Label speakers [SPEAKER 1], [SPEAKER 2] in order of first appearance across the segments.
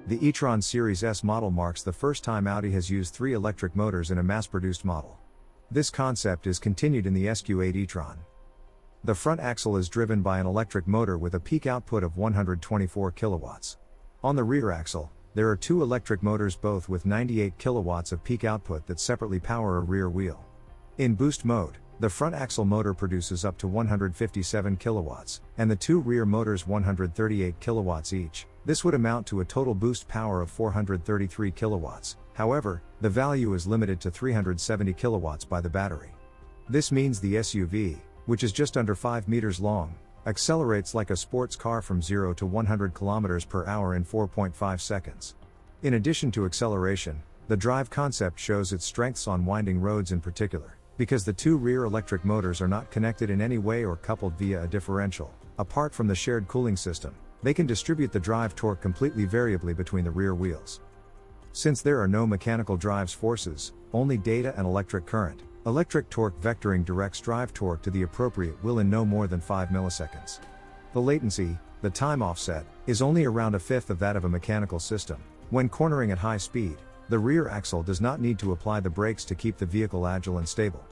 [SPEAKER 1] The e-tron Series S model marks the first time Audi has used 3 electric motors in a mass-produced model. This concept is continued in the SQ8 e-tron. The front axle is driven by an electric motor with a peak output of 124 kilowatts. On the rear axle, there are 2 electric motors, both with 98 kilowatts of peak output, that separately power a rear wheel. In boost mode, the front axle motor produces up to 157 kilowatts, and the 2 rear motors 138 kilowatts each. This would amount to a total boost power of 433 kilowatts. However, the value is limited to 370 kilowatts by the battery. This means the SUV, which is just under 5 meters long, accelerates like a sports car from 0 to 100 kilometers per hour in 4.5 seconds. In addition to acceleration, the drive concept shows its strengths on winding roads in particular, because the 2 rear electric motors are not connected in any way or coupled via a differential. Apart from the shared cooling system, they can distribute the drive torque completely variably between the rear wheels. Since there are no mechanical drive forces, only data and electric current, electric torque vectoring directs drive torque to the appropriate wheel in no more than 5 milliseconds. The latency, the time offset, is only around a fifth of that of a mechanical system. When cornering at high speed, the rear axle does not need to apply the brakes to keep the vehicle agile and stable.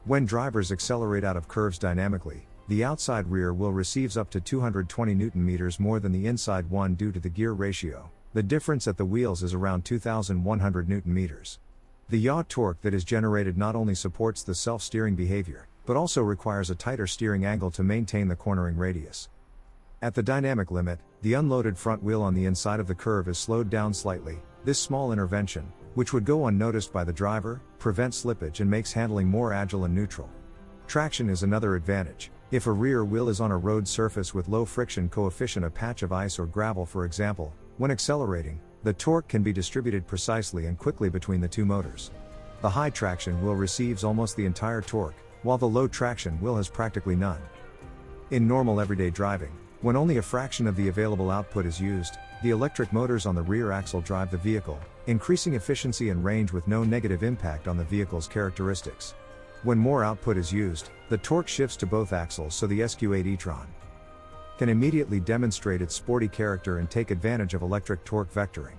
[SPEAKER 1] When drivers accelerate out of curves dynamically, the outside rear wheel receives up to 220 Nm more than the inside one due to the gear ratio. The difference at the wheels is around 2,100 Nm. The yaw torque that is generated not only supports the self-steering behavior, but also requires a tighter steering angle to maintain the cornering radius. At the dynamic limit, the unloaded front wheel on the inside of the curve is slowed down slightly. This small intervention, which would go unnoticed by the driver, prevents slippage and makes handling more agile and neutral. Traction is another advantage. If a rear wheel is on a road surface with low friction coefficient, a patch of ice or gravel for example, when accelerating, the torque can be distributed precisely and quickly between the 2 motors. The high traction wheel receives almost the entire torque, while the low traction wheel has practically none. In normal everyday driving, when only a fraction of the available output is used, the electric motors on the rear axle drive the vehicle, increasing efficiency and range with no negative impact on the vehicle's characteristics. When more output is used, the torque shifts to both axles, so the SQ8 e-tron can immediately demonstrate its sporty character and take advantage of electric torque vectoring.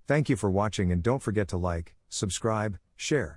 [SPEAKER 1] Thank you for watching and don't forget to like, subscribe, share.